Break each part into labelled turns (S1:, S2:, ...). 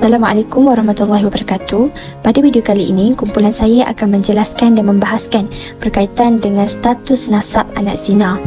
S1: Assalamualaikum warahmatullahi wabarakatuh. Pada video kali ini, kumpulan saya akan menjelaskan dan membahaskan berkaitan dengan status nasab anak zina.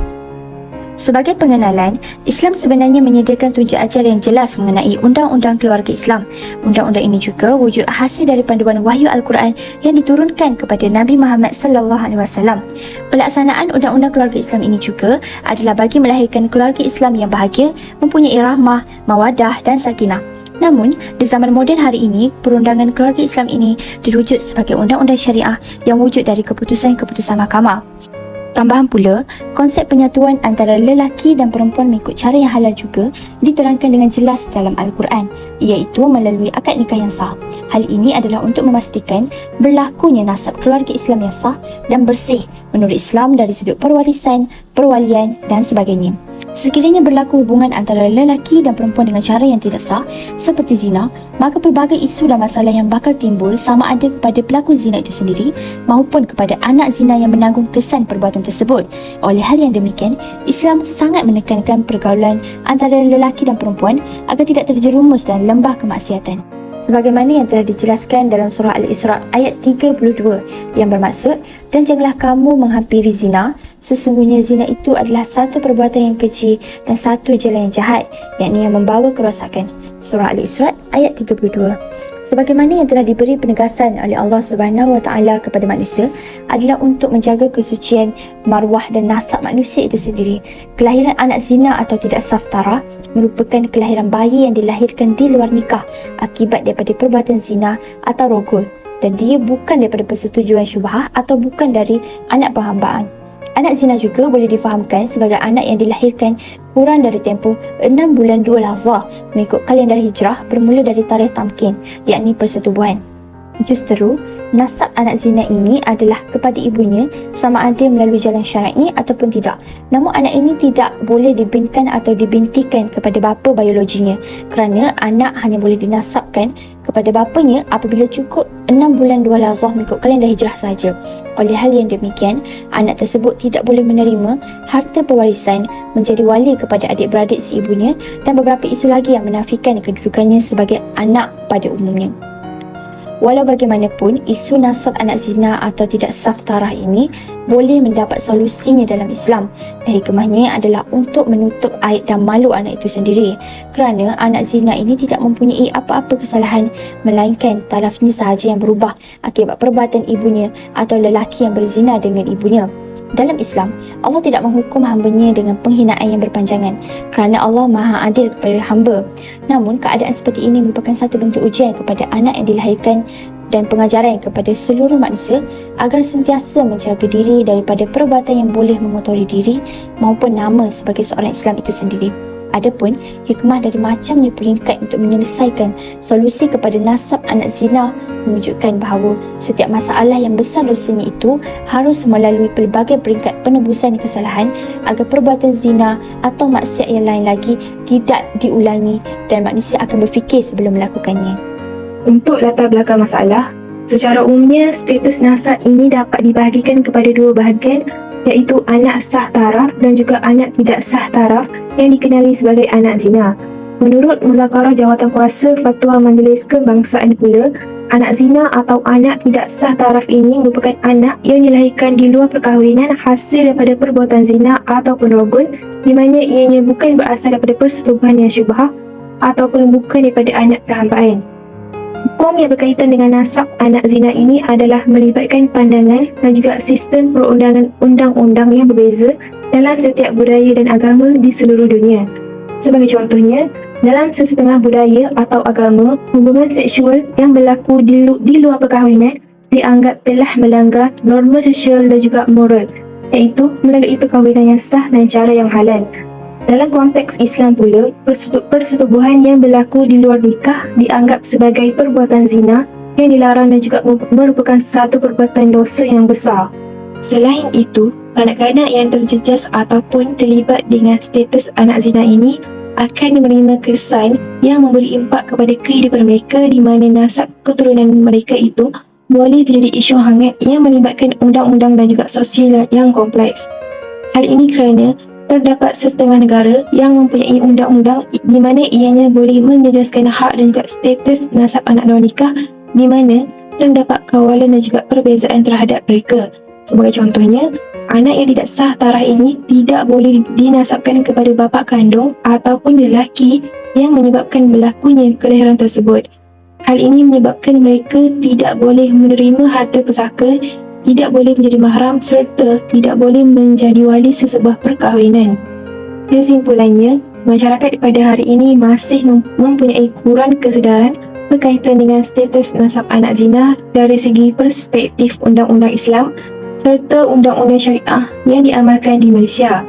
S1: Sebagai pengenalan, Islam sebenarnya menyediakan tunjuk ajar yang jelas mengenai Undang-Undang Keluarga Islam. Undang-undang ini juga wujud hasil dari panduan wahyu Al-Quran yang diturunkan kepada Nabi Muhammad SAW. Pelaksanaan Undang-Undang Keluarga Islam ini juga adalah bagi melahirkan keluarga Islam yang bahagia, mempunyai rahmah, mawadah dan sakinah. Namun, di zaman moden hari ini, perundangan keluarga Islam ini dirujuk sebagai undang-undang syariah yang wujud dari keputusan-keputusan mahkamah. Tambahan pula, konsep penyatuan antara lelaki dan perempuan mengikut cara yang halal juga diterangkan dengan jelas dalam Al-Quran, iaitu melalui akad nikah yang sah. Hal ini adalah untuk memastikan berlakunya nasab keluarga Islam yang sah dan bersih menurut Islam dari sudut perwarisan, perwalian dan sebagainya. Sekiranya berlaku hubungan antara lelaki dan perempuan dengan cara yang tidak sah seperti zina, maka pelbagai isu dan masalah yang bakal timbul sama ada kepada pelaku zina itu sendiri maupun kepada anak zina yang menanggung kesan perbuatan tersebut. Oleh hal yang demikian, Islam sangat menekankan pergaulan antara lelaki dan perempuan agar tidak terjerumus dalam lembah kemaksiatan. Sebagaimana yang telah dijelaskan dalam surah Al-Isra ayat 32 yang bermaksud, dan janganlah kamu menghampiri zina, sesungguhnya zina itu adalah satu perbuatan yang keji dan satu jalan yang jahat, yakni yang membawa kerosakan. Surah Al-Isra ayat 32. Sebagaimana yang telah diberi penegasan oleh Allah Subhanahu Wa Taala kepada manusia adalah untuk menjaga kesucian marwah dan nasab manusia itu sendiri. Kelahiran anak zina atau tidak saf tarah merupakan kelahiran bayi yang dilahirkan di luar nikah akibat daripada perbuatan zina atau rogol, dan dia bukan daripada persetujuan syubhah atau bukan dari anak perhambaan. Anak zina juga boleh difahamkan sebagai anak yang dilahirkan kurang dari tempoh 6 bulan 2 lahzah mengikut kalender hijrah bermula dari tarikh tamkin, yakni persetubuhan. Justeru, nasab anak zina ini adalah kepada ibunya sama ada melalui jalan syar'i ataupun tidak. Namun anak ini tidak boleh dibinkan atau dibintikan kepada bapa biologinya, kerana anak hanya boleh dinasabkan kepada bapanya apabila cukup 6 bulan 2 lahzah mengikut kalender hijrah sahaja. Oleh hal yang demikian, anak tersebut tidak boleh menerima harta pewarisan, menjadi wali kepada adik-beradik si ibunya dan beberapa isu lagi yang menafikan kedudukannya sebagai anak pada umumnya. Walau bagaimanapun, isu nasab anak zina atau tidak saf tarah ini boleh mendapat solusinya dalam Islam, dan hikmahnya adalah untuk menutup aib dan malu anak itu sendiri, kerana anak zina ini tidak mempunyai apa-apa kesalahan melainkan tarafnya sahaja yang berubah akibat perbuatan ibunya atau lelaki yang berzina dengan ibunya. Dalam Islam, Allah tidak menghukum hamba-Nya dengan penghinaan yang berpanjangan kerana Allah Maha Adil kepada hamba. Namun, keadaan seperti ini merupakan satu bentuk ujian kepada anak yang dilahirkan dan pengajaran kepada seluruh manusia agar sentiasa menjaga diri daripada perbuatan yang boleh mengotori diri maupun nama sebagai seorang Islam itu sendiri. Adapun hikmah dari macamnya peringkat untuk menyelesaikan solusi kepada nasab anak zina menunjukkan bahawa setiap masalah yang besar dosanya itu harus melalui pelbagai peringkat penebusan kesalahan agar perbuatan zina atau maksiat yang lain lagi tidak diulangi dan manusia akan berfikir sebelum melakukannya.
S2: Untuk latar belakang masalah, secara umumnya status nasab ini dapat dibahagikan kepada dua bahagian, iaitu anak sah taraf dan juga anak tidak sah taraf yang dikenali sebagai anak zina. Menurut Muzakarah Jawatankuasa Fatwa Majlis Kebangsaan pula, anak zina atau anak tidak sah taraf ini merupakan anak yang dilahirkan di luar perkahwinan hasil daripada perbuatan zina ataupun rogol, di mana ianya bukan berasal daripada persetubuhan yang syubhah ataupun bukan daripada anak perhambaan. Hukum yang berkaitan dengan nasab anak zina ini adalah melibatkan pandangan dan juga sistem perundangan undang-undang yang berbeza dalam setiap budaya dan agama di seluruh dunia. Sebagai contohnya, dalam sesetengah budaya atau agama, hubungan seksual yang berlaku di luar perkahwinan dianggap telah melanggar norma sosial dan juga moral, iaitu melalui perkahwinan yang sah dan cara yang halal. Dalam konteks Islam pula, persetubuhan yang berlaku di luar nikah dianggap sebagai perbuatan zina yang dilarang dan juga merupakan satu perbuatan dosa yang besar. Selain itu, kanak-kanak yang terjejas ataupun terlibat dengan status anak zina ini akan menerima kesan yang memberi impak kepada kehidupan mereka, di mana nasab keturunan mereka itu boleh menjadi isu hangat yang melibatkan undang-undang dan juga sosial yang kompleks. Hal ini kerana terdapat setengah negara yang mempunyai undang-undang di mana ianya boleh menjejaskan hak dan juga status nasab anak luar nikah di mana terdapat kawalan dan juga perbezaan terhadap mereka. Sebagai contohnya, anak yang tidak sah taraf ini tidak boleh dinasabkan kepada bapa kandung ataupun lelaki yang menyebabkan berlakunya kelahiran tersebut. Hal ini menyebabkan mereka tidak boleh menerima harta pusaka, tidak boleh menjadi mahram serta tidak boleh menjadi wali sesebuah perkahwinan. Kesimpulannya, masyarakat pada hari ini masih mempunyai kurang kesedaran berkaitan dengan status nasab anak zina dari segi perspektif undang-undang Islam serta undang-undang syariah yang diamalkan di Malaysia.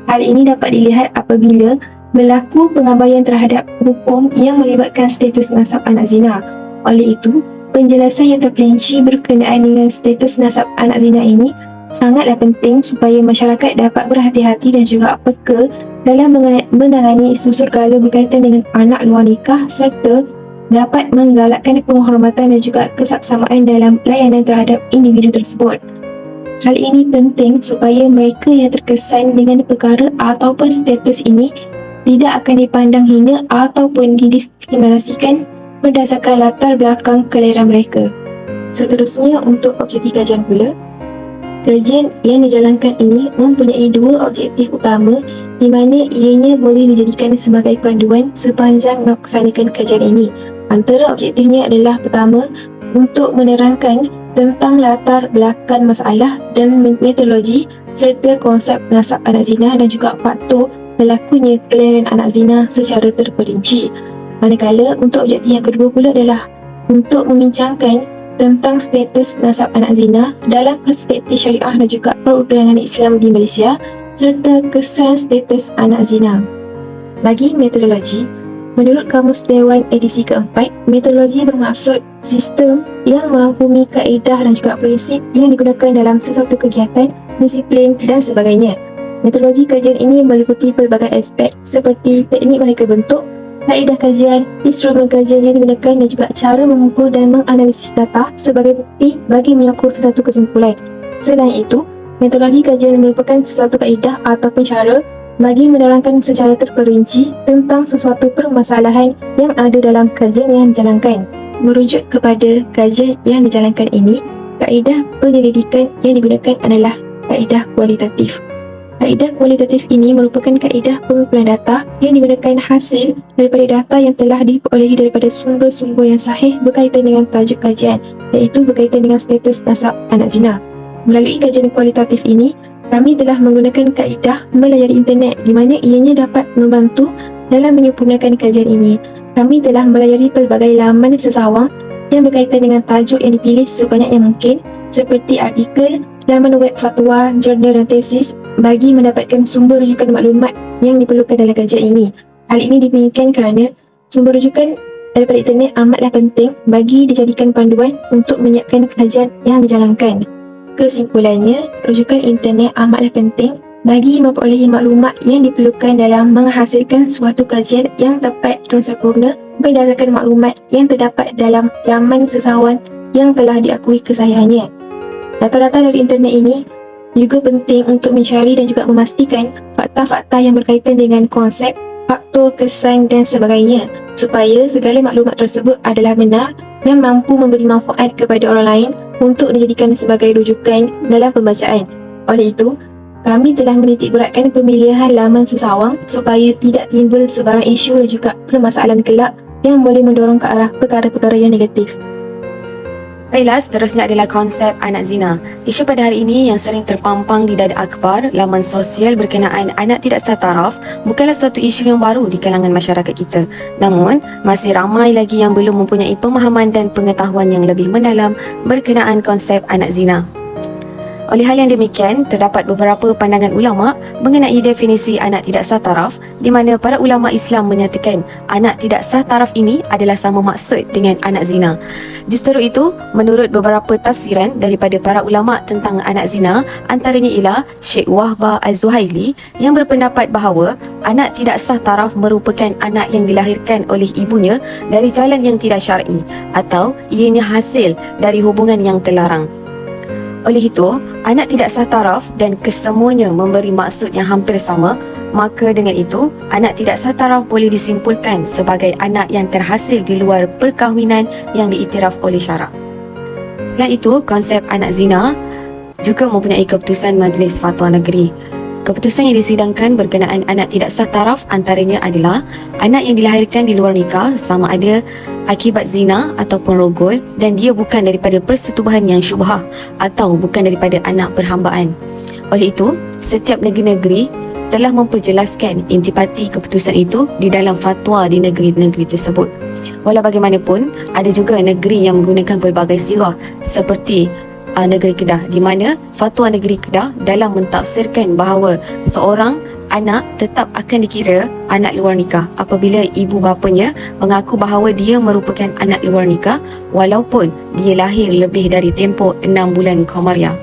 S2: Hal ini dapat dilihat apabila berlaku pengabaian terhadap hukum yang melibatkan status nasab anak zina. Oleh itu, penjelasan yang terperinci berkenaan dengan status nasab anak zina ini sangatlah penting supaya masyarakat dapat berhati-hati dan juga peka dalam menangani isu surgala berkaitan dengan anak luar nikah serta dapat menggalakkan penghormatan dan juga kesaksamaan dalam layanan terhadap individu tersebut. Hal ini penting supaya mereka yang terkesan dengan perkara ataupun status ini tidak akan dipandang hina ataupun didiskriminasikan berdasarkan latar belakang kelahiran mereka. Seterusnya, untuk objektif kajian pula, kajian yang dijalankan ini mempunyai dua objektif utama di mana ianya boleh dijadikan sebagai panduan sepanjang melaksanakan kajian ini. Antara objektifnya adalah pertama, untuk menerangkan tentang latar belakang masalah dan metodologi serta konsep nasab anak zina dan juga faktor berlakunya kelahiran anak zina secara terperinci. Manakala untuk objektif yang kedua pula adalah untuk membincangkan tentang status nasab anak zina dalam perspektif syariah dan juga perundangan Islam di Malaysia serta kesan status anak zina. Bagi metodologi, menurut Kamus Dewan edisi keempat, metodologi bermaksud sistem yang merangkumi kaedah dan juga prinsip yang digunakan dalam sesuatu kegiatan, disiplin dan sebagainya. Metodologi kajian ini meliputi pelbagai aspek seperti teknik mereka bentuk, kaedah kajian, instrumen kajian yang digunakan dan juga cara mengumpul dan menganalisis data sebagai bukti bagi menyokong sesuatu kesimpulan. Selain itu, metodologi kajian merupakan sesuatu kaedah ataupun cara bagi menerangkan secara terperinci tentang sesuatu permasalahan yang ada dalam kajian yang dijalankan. Merujuk kepada kajian yang dijalankan ini, kaedah penyelidikan yang digunakan adalah kaedah kualitatif. Kaedah kualitatif ini merupakan kaedah pengumpulan data yang digunakan hasil daripada data yang telah diperolehi daripada sumber-sumber yang sahih berkaitan dengan tajuk kajian, iaitu berkaitan dengan status nasab anak zina. Melalui kajian kualitatif ini, kami telah menggunakan kaedah melayari internet di mana ianya dapat membantu dalam menyempurnakan kajian ini. Kami telah melayari pelbagai laman sesawang yang berkaitan dengan tajuk yang dipilih sebanyak yang mungkin seperti artikel, laman web fatwa, jurnal dan tesis bagi mendapatkan sumber rujukan maklumat yang diperlukan dalam kajian ini. Hal ini demikian kerana sumber rujukan daripada internet amatlah penting bagi dijadikan panduan untuk menyiapkan kajian yang dijalankan. Kesimpulannya, rujukan internet amatlah penting bagi memperolehi maklumat yang diperlukan dalam menghasilkan suatu kajian yang tepat dan sempurna berdasarkan maklumat yang terdapat dalam laman sesawan yang telah diakui kesahihannya. Data-data dari internet ini juga penting untuk mencari dan juga memastikan fakta-fakta yang berkaitan dengan konsep, faktor, kesan dan sebagainya supaya segala maklumat tersebut adalah benar dan mampu memberi manfaat kepada orang lain untuk dijadikan sebagai rujukan dalam pembacaan. Oleh itu, kami telah menitikberatkan pemilihan laman sesawang supaya tidak timbul sebarang isu dan juga permasalahan kelak yang boleh mendorong ke arah perkara-perkara yang negatif.
S3: Baiklah, seterusnya adalah konsep anak zina. Isu pada hari ini yang sering terpampang di dada akhbar, laman sosial berkenaan anak tidak sah taraf bukanlah suatu isu yang baru di kalangan masyarakat kita. Namun, masih ramai lagi yang belum mempunyai pemahaman dan pengetahuan yang lebih mendalam berkenaan konsep anak zina. Oleh hal yang demikian, terdapat beberapa pandangan ulama mengenai definisi anak tidak sah taraf di mana para ulama Islam menyatakan anak tidak sah taraf ini adalah sama maksud dengan anak zina. Justru itu, menurut beberapa tafsiran daripada para ulama tentang anak zina, antaranya ialah Syekh Wahbah Al-Zuhaili yang berpendapat bahawa anak tidak sah taraf merupakan anak yang dilahirkan oleh ibunya dari jalan yang tidak syar'i atau ianya hasil dari hubungan yang terlarang. Oleh itu, anak tidak sah taraf dan kesemuanya memberi maksud yang hampir sama, maka dengan itu, anak tidak sah taraf boleh disimpulkan sebagai anak yang terhasil di luar perkahwinan yang diiktiraf oleh syarak. Selain itu, konsep anak zina juga mempunyai keputusan Majlis Fatwa Negeri. Keputusan yang disidangkan berkenaan anak tidak sah taraf antaranya adalah anak yang dilahirkan di luar nikah sama ada akibat zina ataupun rogol dan dia bukan daripada persetubuhan yang syubhah atau bukan daripada anak perhambaan. Oleh itu, setiap negeri-negeri telah memperjelaskan intipati keputusan itu di dalam fatwa di negeri-negeri tersebut. Walau bagaimanapun, ada juga negeri yang menggunakan pelbagai sirah seperti negeri Kedah, di mana fatwa negeri Kedah dalam mentafsirkan bahawa seorang anak tetap akan dikira anak luar nikah apabila ibu bapanya mengaku bahawa dia merupakan anak luar nikah walaupun dia lahir lebih dari tempoh 6 bulan Qamariah.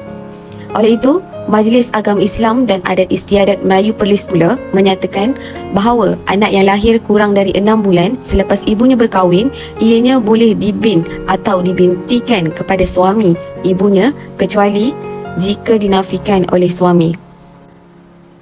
S3: Oleh itu, Majlis Agama Islam dan Adat Istiadat Melayu Perlis pula menyatakan bahawa anak yang lahir kurang dari 6 bulan selepas ibunya berkahwin, ianya boleh dibin atau dibintikan kepada suami ibunya kecuali jika dinafikan oleh suami.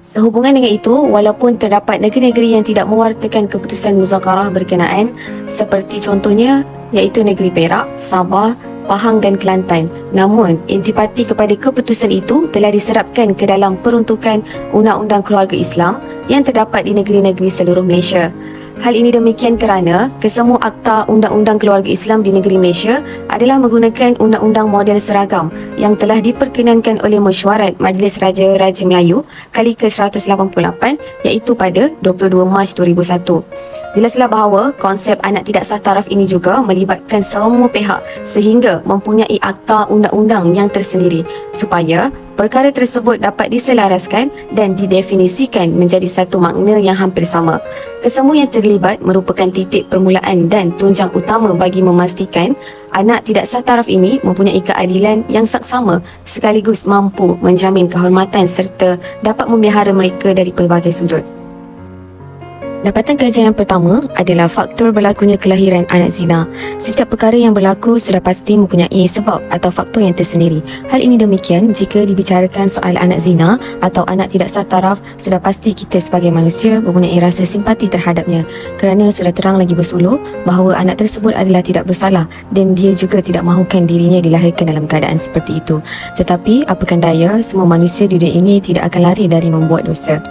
S3: Sehubungan dengan itu, walaupun terdapat negeri-negeri yang tidak mewartakan keputusan muzakarah berkenaan seperti contohnya iaitu negeri Perak, Sabah, Pahang dan Kelantan, namun intipati kepada keputusan itu telah diserapkan ke dalam peruntukan Undang-Undang Keluarga Islam yang terdapat di negeri-negeri seluruh Malaysia. Hal ini demikian kerana kesemua akta Undang-Undang Keluarga Islam di negeri Malaysia adalah menggunakan undang-undang model seragam yang telah diperkenankan oleh Mesyuarat Majlis Raja-Raja Melayu kali ke-188 iaitu pada 22 Mac 2001. Jelaslah bahawa konsep anak tidak sah taraf ini juga melibatkan semua pihak sehingga mempunyai akta undang-undang yang tersendiri supaya perkara tersebut dapat diselaraskan dan didefinisikan menjadi satu makna yang hampir sama. Kesemua yang terlibat merupakan titik permulaan dan tunjang utama bagi memastikan anak tidak sah taraf ini mempunyai keadilan yang saksama sekaligus mampu menjamin kehormatan serta dapat memelihara mereka dari pelbagai sudut. Dapatan kajian yang pertama adalah faktor berlakunya kelahiran anak zina. Setiap perkara yang berlaku sudah pasti mempunyai sebab atau faktor yang tersendiri. Hal ini demikian jika dibicarakan soal anak zina atau anak tidak sah taraf, sudah pasti kita sebagai manusia mempunyai rasa simpati terhadapnya kerana sudah terang lagi bersuluh bahawa anak tersebut adalah tidak bersalah dan dia juga tidak mahukan dirinya dilahirkan dalam keadaan seperti itu. Tetapi apakan daya, semua manusia di dunia ini tidak akan lari dari membuat dosa.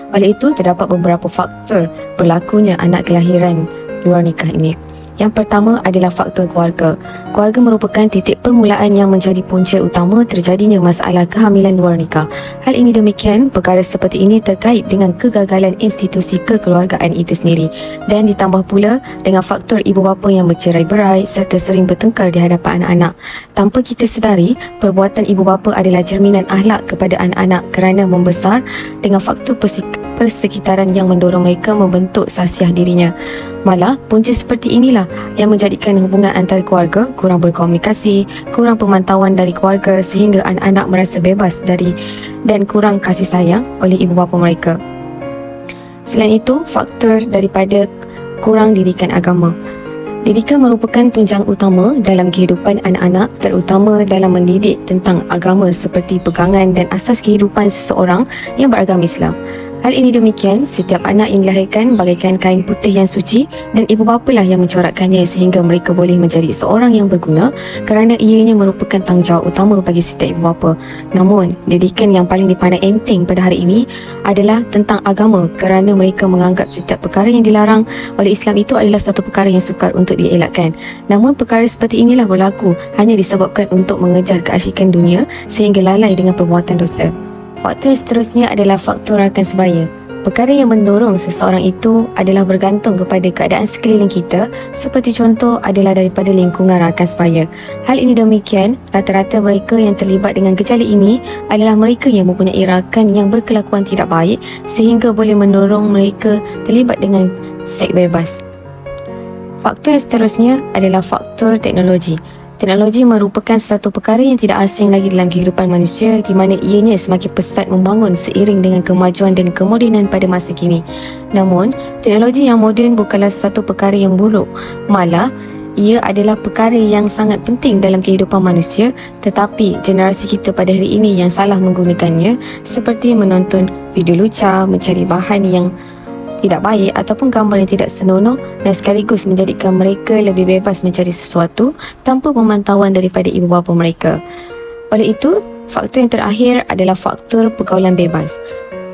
S3: Oleh itu, terdapat beberapa faktor berlakunya anak kelahiran luar nikah ini. Yang pertama adalah faktor keluarga. Keluarga merupakan titik permulaan yang menjadi punca utama terjadinya masalah kehamilan luar nikah. Hal ini demikian, perkara seperti ini terkait dengan kegagalan institusi kekeluargaan itu sendiri dan ditambah pula dengan faktor ibu bapa yang bercerai-berai serta sering bertengkar di hadapan anak-anak. Tanpa kita sedari, perbuatan ibu bapa adalah cerminan akhlak kepada anak-anak kerana membesar dengan faktor persekitaran yang mendorong mereka membentuk sahsiah dirinya. Malah, punca seperti inilah yang menjadikan hubungan antara keluarga kurang berkomunikasi, kurang pemantauan dari keluarga sehingga anak-anak merasa bebas dari dan kurang kasih sayang oleh ibu bapa mereka. Selain itu, faktor daripada kurang didikan agama. Didikan merupakan tunjang utama dalam kehidupan anak-anak, terutama dalam mendidik tentang agama seperti pegangan dan asas kehidupan seseorang yang beragama Islam. Hal ini demikian, setiap anak yang dilahirkan bagaikan kain putih yang suci dan ibu bapalah yang mencorakkannya sehingga mereka boleh menjadi seorang yang berguna kerana ianya merupakan tanggungjawab utama bagi setiap ibu bapa. Namun, didikan yang paling dipandang enteng pada hari ini adalah tentang agama kerana mereka menganggap setiap perkara yang dilarang oleh Islam itu adalah satu perkara yang sukar untuk dielakkan. Namun, perkara seperti inilah berlaku hanya disebabkan untuk mengejar keasyikan dunia sehingga lalai dengan perbuatan dosa. Faktor yang seterusnya adalah faktor rakan sebaya. Perkara yang mendorong seseorang itu adalah bergantung kepada keadaan sekeliling kita, seperti contoh adalah daripada lingkungan rakan sebaya. Hal ini demikian, rata-rata mereka yang terlibat dengan gejala ini adalah mereka yang mempunyai rakan yang berkelakuan tidak baik sehingga boleh mendorong mereka terlibat dengan seks bebas. Faktor yang seterusnya adalah faktor teknologi. Teknologi merupakan satu perkara yang tidak asing lagi dalam kehidupan manusia di mana ianya semakin pesat membangun seiring dengan kemajuan dan kemodenan pada masa kini. Namun, teknologi yang moden bukanlah satu perkara yang buruk. Malah, ia adalah perkara yang sangat penting dalam kehidupan manusia, tetapi generasi kita pada hari ini yang salah menggunakannya, seperti menonton video lucah, mencari bahan yang tidak baik ataupun gambar yang tidak senonoh, dan sekaligus menjadikan mereka lebih bebas mencari sesuatu tanpa pemantauan daripada ibu bapa mereka. Oleh itu, faktor yang terakhir adalah faktor pergaulan bebas.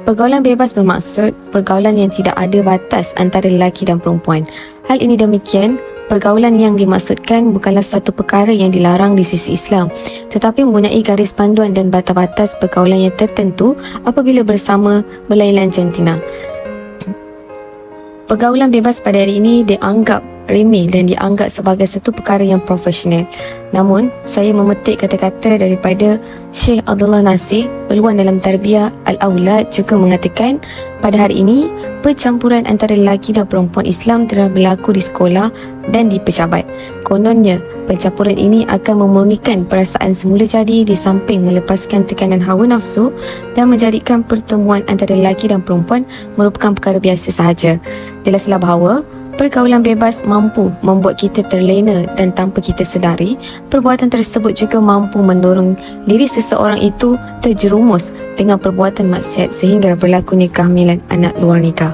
S3: Pergaulan bebas bermaksud pergaulan yang tidak ada batas antara lelaki dan perempuan. Hal ini demikian, pergaulan yang dimaksudkan bukanlah satu perkara yang dilarang di sisi Islam, tetapi mempunyai garis panduan dan batas-batas pergaulan yang tertentu apabila bersama berlainan jantina. Pergaulan bebas pada hari ini dianggap remeh dan dianggap sebagai satu perkara yang profesional. Namun, saya memetik kata-kata daripada Syekh Abdullah Nasir, peluang dalam tarbiyah al-aulad, juga mengatakan pada hari ini percampuran antara lelaki dan perempuan Islam telah berlaku di sekolah dan di pejabat. Kononnya, pencampuran ini akan memurnikan perasaan semula jadi di samping melepaskan tekanan hawa nafsu dan menjadikan pertemuan antara lelaki dan perempuan merupakan perkara biasa sahaja. Jelaslah bahawa pergaulan bebas mampu membuat kita terlena dan tanpa kita sedari, perbuatan tersebut juga mampu mendorong diri seseorang itu terjerumus dengan perbuatan maksiat sehingga berlakunya kehamilan anak luar nikah.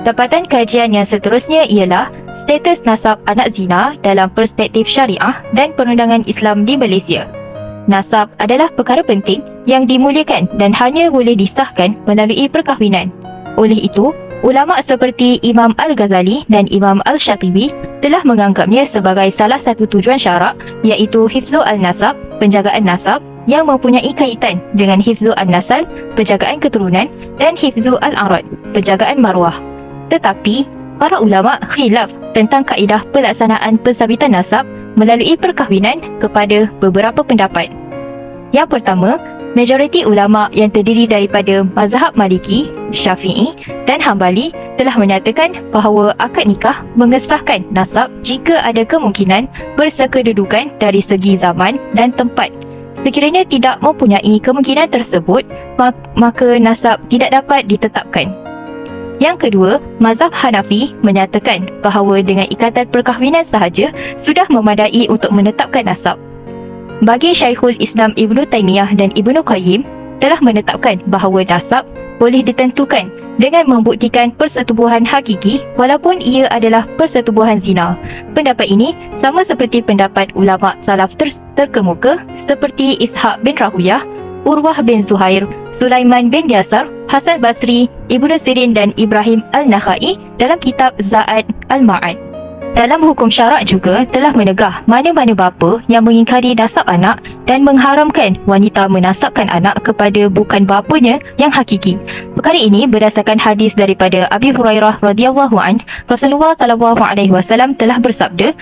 S4: Dapatan kajian yang seterusnya ialah status nasab anak zina dalam perspektif syariah dan perundangan Islam di Malaysia. Nasab adalah perkara penting yang dimuliakan dan hanya boleh disahkan melalui perkahwinan. Oleh itu, ulama seperti Imam Al-Ghazali dan Imam Al-Shatibi telah menganggapnya sebagai salah satu tujuan syarak, iaitu hifzu al-nasab, penjagaan nasab yang mempunyai kaitan dengan hifzu al-nasal, penjagaan keturunan, dan hifzu al-arad, penjagaan maruah. Tetapi, para ulama khilaf tentang kaedah pelaksanaan pensabitan nasab melalui perkahwinan kepada beberapa pendapat. Yang pertama, majoriti ulama yang terdiri daripada mazhab Maliki, Syafi'i dan Hambali telah menyatakan bahawa akad nikah mengesahkan nasab jika ada kemungkinan bersekedudukan dari segi zaman dan tempat. Sekiranya tidak mempunyai kemungkinan tersebut, maka nasab tidak dapat ditetapkan. Yang kedua, mazhab Hanafi menyatakan bahawa dengan ikatan perkahwinan sahaja sudah memadai untuk menetapkan nasab. Bagi Syekhul Islam Ibn Taymiyah dan Ibn Qayyim telah menetapkan bahawa nasab boleh ditentukan dengan membuktikan persetubuhan hakiki walaupun ia adalah persetubuhan zina. Pendapat ini sama seperti pendapat ulama salaf terkemuka seperti Ishaq bin Rahuyah, Urwah bin Zuhair, Sulaiman bin Yasar, Hasan Basri, Ibn Sirin dan Ibrahim Al-Nakhai dalam kitab Za'ad Al-Ma'ad. Dalam hukum syarak juga telah menegah mana-mana bapa yang mengingkari nasab anak dan mengharamkan wanita menasabkan anak kepada bukan bapanya yang hakiki. Perkara ini berdasarkan hadis daripada Abi Hurairah radhiyallahu anhu, Rasulullah sallallahu alaihi wasallam telah bersabda,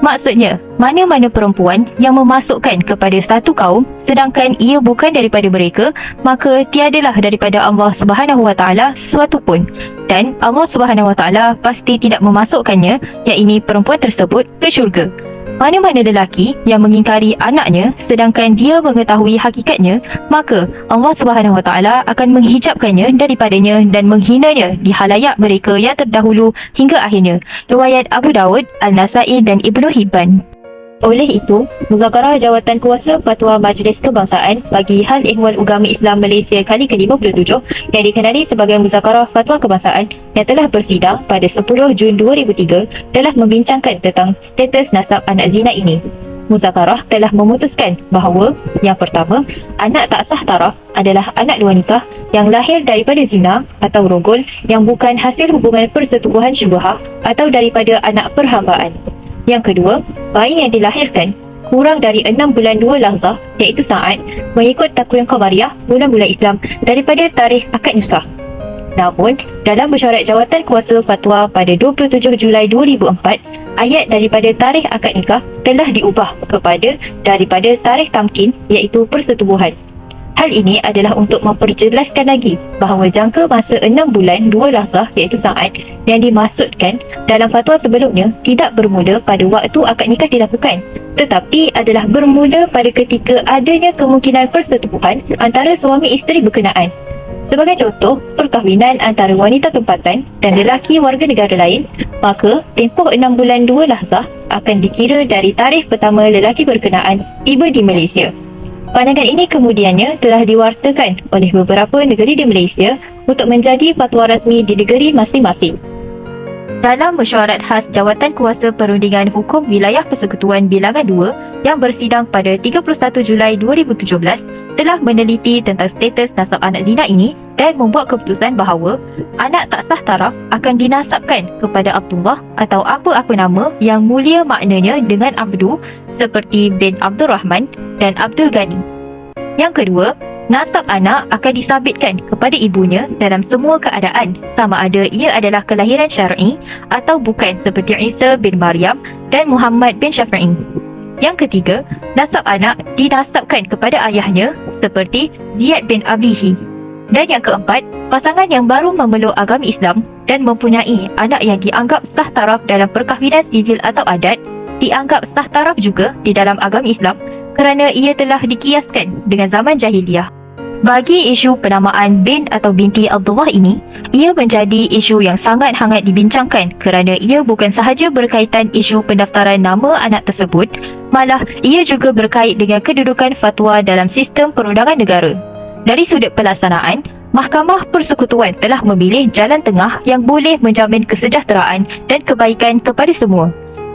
S4: maksudnya, mana-mana perempuan yang memasukkan kepada satu kaum sedangkan ia bukan daripada mereka, maka tiadalah daripada Allah Subhanahu Wa Taala sesuatu pun, dan Allah Subhanahu Wa Taala pasti tidak memasukkannya, iaitu perempuan tersebut, ke syurga. Mana-mana lelaki yang mengingkari anaknya sedangkan dia mengetahui hakikatnya, maka Allah Subhanahu Wa Taala akan menghijabkannya daripadanya dan menghinanya di halayak mereka yang terdahulu hingga akhirnya. Riwayat Abu Dawud, Al-Nasai dan Ibnu Hibban. Oleh itu, Muzakarah Jawatan Kuasa Fatwa Majlis Kebangsaan bagi Hal Ehwal Ugama Islam Malaysia kali ke-57 yang dikenali sebagai Muzakarah Fatwa Kebangsaan yang telah bersidang pada 10 Jun 2003 telah membincangkan tentang status nasab anak zina ini. Muzakarah telah memutuskan bahawa yang pertama, anak tak sah taraf adalah anak luar nikah yang lahir daripada zina atau rogol yang bukan hasil hubungan persetubuhan syubhah atau daripada anak perhambaan. Yang kedua, bayi yang dilahirkan kurang dari 6 bulan 2 lahzah, iaitu saat, mengikut takwim Qamariyah bulan-bulan Islam daripada tarikh akad nikah. Namun, dalam mesyuarat jawatan kuasa fatwa pada 27 Julai 2004, ayat daripada tarikh akad nikah telah diubah kepada daripada tarikh tamkin, iaitu persetubuhan. Hal ini adalah untuk memperjelaskan lagi bahawa jangka masa 6 bulan 2 lahzah, iaitu saat, yang dimaksudkan dalam fatwa sebelumnya tidak bermula pada waktu akad nikah dilakukan, tetapi adalah bermula pada ketika adanya kemungkinan persetubuhan antara suami isteri berkenaan. Sebagai contoh, perkahwinan antara wanita tempatan dan lelaki warga negara lain, maka tempoh 6 bulan 2 lahzah akan dikira dari tarikh pertama lelaki berkenaan tiba di Malaysia. Pandangan ini kemudiannya telah diwartakan oleh beberapa negeri di Malaysia untuk menjadi fatwa rasmi di negeri masing-masing. Dalam mesyuarat khas Jawatan Kuasa Perundingan Hukum Wilayah Persekutuan Bilangan 2 yang bersidang pada 31 Julai 2017 telah meneliti tentang status nasab anak zina ini dan membuat keputusan bahawa anak tak sah taraf akan dinasabkan kepada Abdullah atau apa-apa nama yang mulia maknanya dengan Abdu seperti bin Abdul Rahman dan Abdul Ghani. Yang kedua, nasab anak akan disabitkan kepada ibunya dalam semua keadaan sama ada ia adalah kelahiran syar'i atau bukan seperti Isa bin Maryam dan Muhammad bin Syafi'i. Yang ketiga, nasab anak dinasabkan kepada ayahnya seperti Ziyad bin Abihi. Dan yang keempat, pasangan yang baru memeluk agama Islam dan mempunyai anak yang dianggap sah taraf dalam perkahwinan sivil atau adat dianggap sah taraf juga di dalam agama Islam kerana ia telah dikiaskan dengan zaman jahiliah. Bagi isu penamaan bin atau binti Abdullah ini, ia menjadi isu yang sangat hangat dibincangkan kerana ia bukan sahaja berkaitan isu pendaftaran nama anak tersebut, malah ia juga berkait dengan kedudukan fatwa dalam sistem perundangan negara. Dari sudut pelaksanaan, Mahkamah Persekutuan telah memilih jalan tengah yang boleh menjamin kesejahteraan dan kebaikan kepada semua.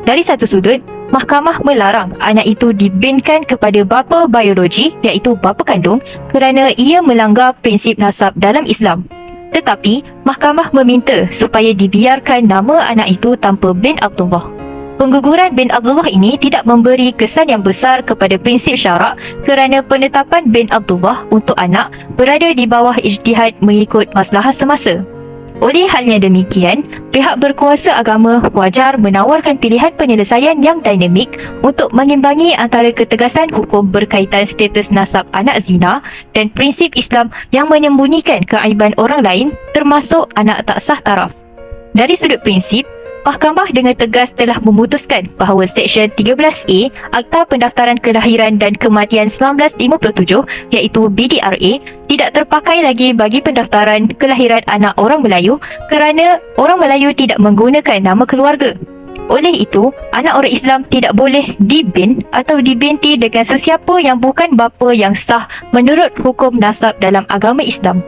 S4: Dari satu sudut, Mahkamah melarang anak itu dibinkan kepada bapa biologi iaitu bapa kandung kerana ia melanggar prinsip nasab dalam Islam. Tetapi, Mahkamah meminta supaya dibiarkan nama anak itu tanpa bin Abdullah. Pengguguran bin Abdullah ini tidak memberi kesan yang besar kepada prinsip syarak kerana penetapan bin Abdullah untuk anak berada di bawah ijtihad mengikut maslahah semasa. Oleh halnya demikian, pihak berkuasa agama wajar menawarkan pilihan penyelesaian yang dinamik untuk mengimbangi antara ketegasan hukum berkaitan status nasab anak zina dan prinsip Islam yang menyembunyikan keaiban orang lain termasuk anak tak sah taraf. Dari sudut prinsip, Mahkamah dengan tegas telah memutuskan bahawa Seksyen 13A Akta Pendaftaran Kelahiran dan Kematian 1957 iaitu BDRA tidak terpakai lagi bagi pendaftaran kelahiran anak orang Melayu kerana orang Melayu tidak menggunakan nama keluarga. Oleh itu, anak orang Islam tidak boleh dibin atau dibinti dengan sesiapa yang bukan bapa yang sah menurut hukum nasab dalam agama Islam.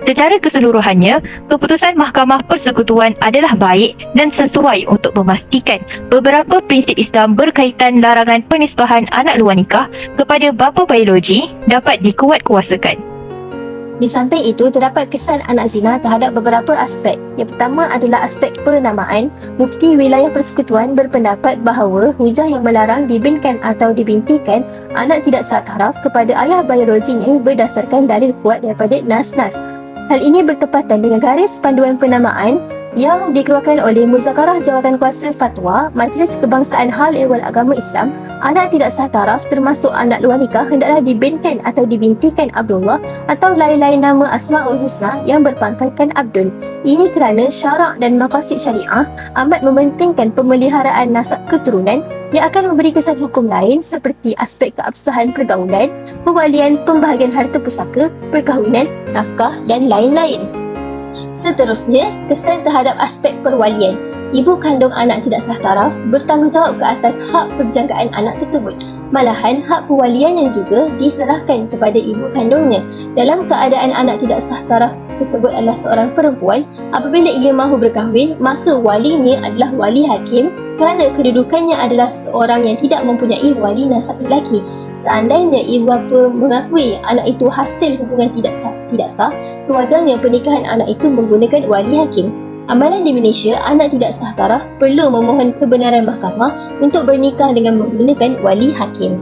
S4: Secara keseluruhannya, keputusan Mahkamah Persekutuan adalah baik dan sesuai untuk memastikan beberapa prinsip Islam berkaitan larangan penisbahan anak luar nikah kepada bapa biologi dapat dikuatkuasakan.
S1: Di samping itu, terdapat kesan anak zina terhadap beberapa aspek. Yang pertama adalah aspek penamaan. Mufti Wilayah Persekutuan berpendapat bahawa hujah yang melarang dibinkan atau dibintikan anak tidak sah taraf kepada ayah biologinya berdasarkan dalil kuat daripada nas-nas. Hal ini bertepatan dengan garis panduan penamaan yang dikeluarkan oleh Muzakarah Jawatan Kuasa Fatwa Majlis Kebangsaan Hal Ehwal Agama Islam. Anak tidak sah taraf termasuk anak luar nikah hendaklah dibinkan atau dibintikan Abdullah atau lain-lain nama Asmaul Husna yang berpangkalkan Abdul. Ini kerana syarak dan maqasid syariah amat mementingkan pemeliharaan nasab keturunan yang akan memberi kesan hukum lain seperti aspek keabsahan pergaulan, pewalian, pembahagian harta pusaka, perkahwinan, nafkah dan lain-lain. Seterusnya, kesan terhadap aspek perwalian. Ibu kandung anak tidak sah taraf bertanggungjawab ke atas hak perjangkaan anak tersebut. Malahan, hak pewaliannya juga diserahkan kepada ibu kandungnya. Dalam keadaan anak tidak sah taraf tersebut adalah seorang perempuan, apabila ia mahu berkahwin, maka walinya adalah wali hakim kerana kedudukannya adalah seorang yang tidak mempunyai wali nasab lelaki. Seandainya ibu bapa mengakui anak itu hasil hubungan tidak sah, sewajarnya pernikahan anak itu menggunakan wali hakim. Amalan di Malaysia, anak tidak sah taraf perlu memohon kebenaran mahkamah untuk bernikah dengan menggunakan wali hakim.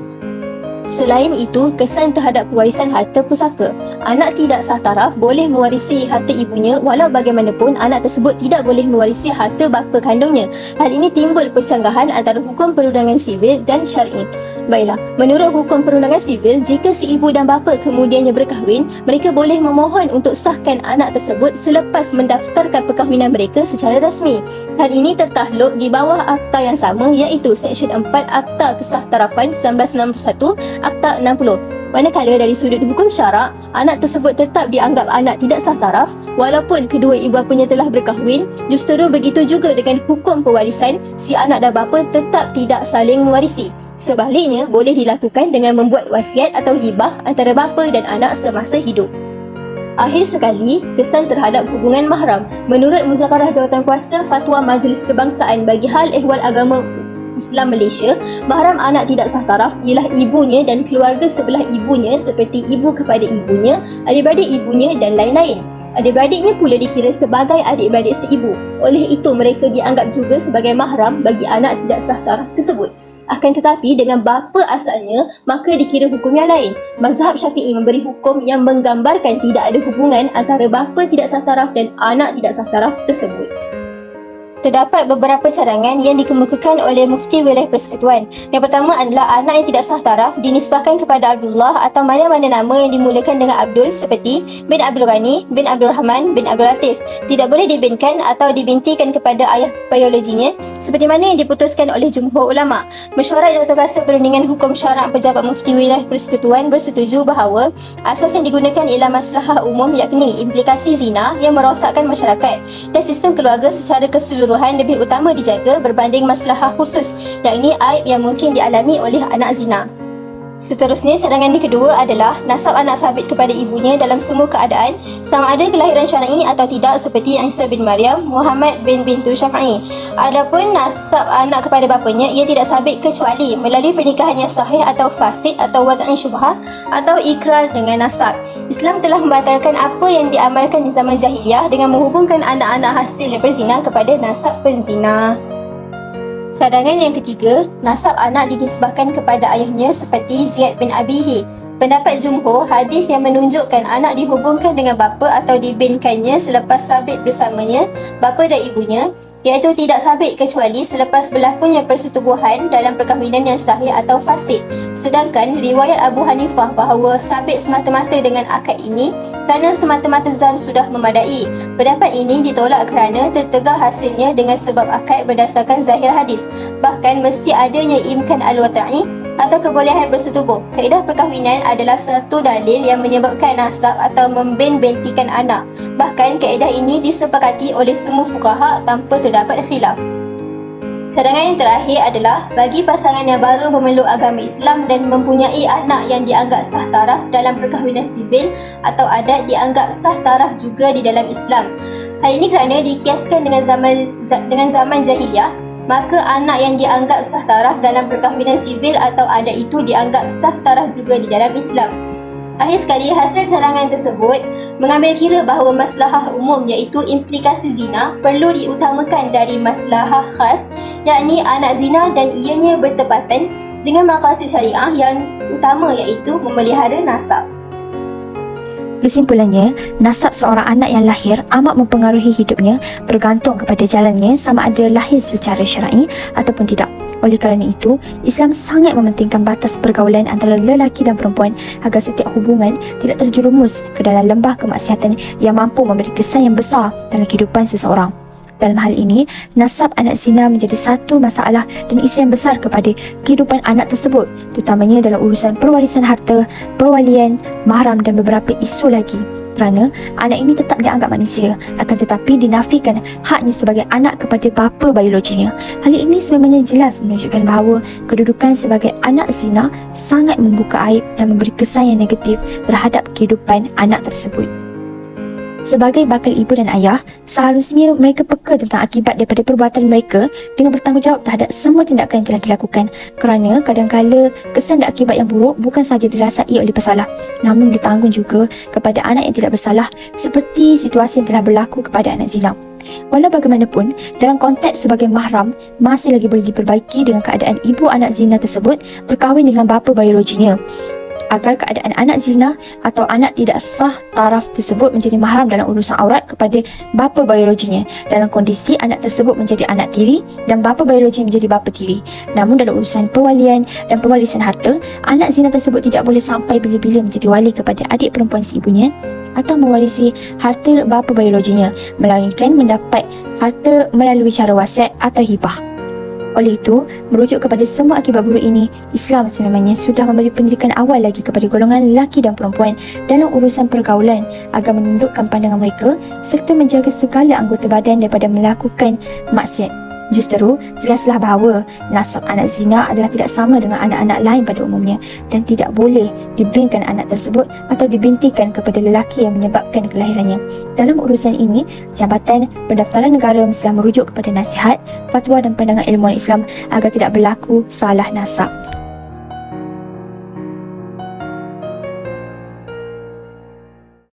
S1: Selain itu, kesan terhadap pewarisan harta pusaka. Anak tidak sah taraf boleh mewarisi harta ibunya walau bagaimanapun anak tersebut tidak boleh mewarisi harta bapa kandungnya. Hal ini timbul persanggahan antara hukum perundangan sivil dan syar'i. Baiklah, menurut hukum perundangan sivil, jika si ibu dan bapa kemudiannya berkahwin, mereka boleh memohon untuk sahkan anak tersebut selepas mendaftarkan perkahwinan mereka secara rasmi. Hal ini tertakluk di bawah akta yang sama iaitu Seksyen 4 Akta Kesahtarafan 1991
S5: Akta 60. Manakala dari sudut hukum syarak, anak tersebut tetap dianggap anak tidak sah taraf walaupun kedua ibu bapanya telah berkahwin. Justeru begitu juga dengan hukum pewarisan, si anak dan bapa tetap tidak saling mewarisi. Sebaliknya, boleh dilakukan dengan membuat wasiat atau hibah antara bapa dan anak semasa hidup. Akhir sekali, kesan terhadap hubungan mahram. Menurut Muzakarah Jawatankuasa Fatwa Majlis Kebangsaan bagi Hal Ehwal Agama Islam Malaysia, mahram anak tidak sah taraf ialah ibunya dan keluarga sebelah ibunya seperti ibu kepada ibunya, adik-beradik ibunya dan lain-lain. Adik-beradiknya pula dikira sebagai adik-beradik seibu. Oleh itu, mereka dianggap juga sebagai mahram bagi anak tidak sah taraf tersebut. Akan tetapi, dengan bapa asalnya, maka dikira hukum yang lain. Mazhab Syafi'i memberi hukum yang menggambarkan tidak ada hubungan antara bapa tidak sah taraf dan anak tidak sah taraf tersebut. Terdapat beberapa cadangan yang dikemukakan oleh Mufti Wilayah Persekutuan. Yang pertama adalah anak yang tidak sah taraf dinisbahkan kepada Abdullah atau mana-mana nama yang dimulakan dengan Abdul seperti bin Abdul Ghani, bin Abdul Rahman, bin Abdul Latif. Tidak boleh dibinkan atau dibintikan kepada ayah biologinya seperti mana yang diputuskan oleh jumhur ulama. Mesyuarat Jawatankuasa Perundingan Hukum Syarak Pejabat Mufti Wilayah Persekutuan bersetuju bahawa asas yang digunakan ialah maslahah umum, yakni implikasi zina yang merosakkan masyarakat, dan sistem keluarga secara keseluruhan lebih utama dijaga berbanding maslahah khusus, yakni aib yang mungkin dialami oleh anak zina. Seterusnya, cadangan yang kedua adalah nasab anak sabit kepada ibunya dalam semua keadaan, sama ada kelahiran syar'i atau tidak seperti Isa bin Maryam, Muhammad bin bintu Syafi'i. Adapun nasab anak kepada bapanya, ia tidak sabit kecuali melalui pernikahan yang sahih atau fasid atau wad'i syubhah atau ikrar dengan nasab. Islam telah membatalkan apa yang diamalkan di zaman jahiliyah dengan menghubungkan anak-anak hasil berzina kepada nasab penzina. Cadangan yang ketiga, nasab anak dinisbahkan kepada ayahnya seperti Ziyad bin Abihi. Pendapat jumhur, hadis yang menunjukkan anak dihubungkan dengan bapa atau dibinkannya selepas sabit bersamanya bapa dan ibunya, iaitu tidak sabit kecuali selepas berlakunya persetubuhan dalam perkahwinan yang sahih atau fasid. Sedangkan riwayat Abu Hanifah bahawa sabit semata-mata dengan akad ini kerana semata-mata zan sudah memadai. Pendapat ini ditolak kerana tertegah hasilnya dengan sebab akad berdasarkan zahir hadis. Bahkan mesti adanya imkan al-wata'i atau kebolehan bersetubuh. Kaedah perkahwinan adalah satu dalil yang menyebabkan nasab atau membin-bintikan anak. Bahkan kaedah ini disepakati oleh semua fuqaha tanpa terdapat khilaf. Cadangan yang terakhir adalah bagi pasangan yang baru memeluk agama Islam dan mempunyai anak yang dianggap sah taraf dalam perkahwinan sivil atau adat dianggap sah taraf juga di dalam Islam. Hal ini kerana dikiaskan dengan zaman jahiliyah, maka anak yang dianggap sah taraf dalam perkahwinan sivil atau adat itu dianggap sah taraf juga di dalam Islam. Akhir sekali, hasil cadangan tersebut mengambil kira bahawa maslahah umum iaitu implikasi zina perlu diutamakan dari maslahah khas, yakni anak zina, dan ianya bertepatan dengan maqasid syariah yang utama iaitu memelihara nasab.
S1: Kesimpulannya, nasab seorang anak yang lahir amat mempengaruhi hidupnya bergantung kepada jalannya sama ada lahir secara syar'i ataupun tidak. Oleh kerana itu, Islam sangat mementingkan batas pergaulan antara lelaki dan perempuan agar setiap hubungan tidak terjerumus ke dalam lembah kemaksiatan yang mampu memberi kesan yang besar dalam kehidupan seseorang. Dalam hal ini, nasab anak zina menjadi satu masalah dan isu yang besar kepada kehidupan anak tersebut, terutamanya dalam urusan perwarisan harta, perwalian, mahram dan beberapa isu lagi. Kerana anak ini tetap dianggap manusia, akan tetapi dinafikan haknya sebagai anak kepada bapa biologinya. Hal ini sebenarnya jelas menunjukkan bahawa kedudukan sebagai anak zina sangat membuka aib dan memberi kesan yang negatif terhadap kehidupan anak tersebut. Sebagai bakal ibu dan ayah, seharusnya mereka peka tentang akibat daripada perbuatan mereka dengan bertanggungjawab terhadap semua tindakan yang telah dilakukan, kerana kadang-kala kesan dan akibat yang buruk bukan sahaja dirasai oleh pesalah, namun ditanggung juga kepada anak yang tidak bersalah, seperti situasi yang telah berlaku kepada anak zina. Walau bagaimanapun, dalam konteks sebagai mahram, masih lagi boleh diperbaiki dengan keadaan ibu anak zina tersebut berkahwin dengan bapa biologinya, agar keadaan anak zina atau anak tidak sah taraf tersebut menjadi mahram dalam urusan aurat kepada bapa biologinya dalam kondisi anak tersebut menjadi anak tiri dan bapa biologi menjadi bapa tiri. Namun dalam urusan pewalian dan pewarisan harta, anak zina tersebut tidak boleh sampai bila-bila menjadi wali kepada adik perempuan seibunya atau mewarisi harta bapa biologinya, melainkan mendapat harta melalui cara wasiat atau hibah. Oleh itu, merujuk kepada semua akibat buruk ini, Islam sememangnya sudah memberi pendidikan awal lagi kepada golongan lelaki dan perempuan dalam urusan pergaulan agar menundukkan pandangan mereka serta menjaga segala anggota badan daripada melakukan maksiat. Justeru, jelaslah bahawa nasab anak zina adalah tidak sama dengan anak-anak lain pada umumnya dan tidak boleh diberikan anak tersebut atau dibintikan kepada lelaki yang menyebabkan kelahirannya. Dalam urusan ini, Jabatan Pendaftaran Negara mestilah merujuk kepada nasihat, fatwa dan pandangan ilmuwan Islam agar tidak berlaku salah nasab.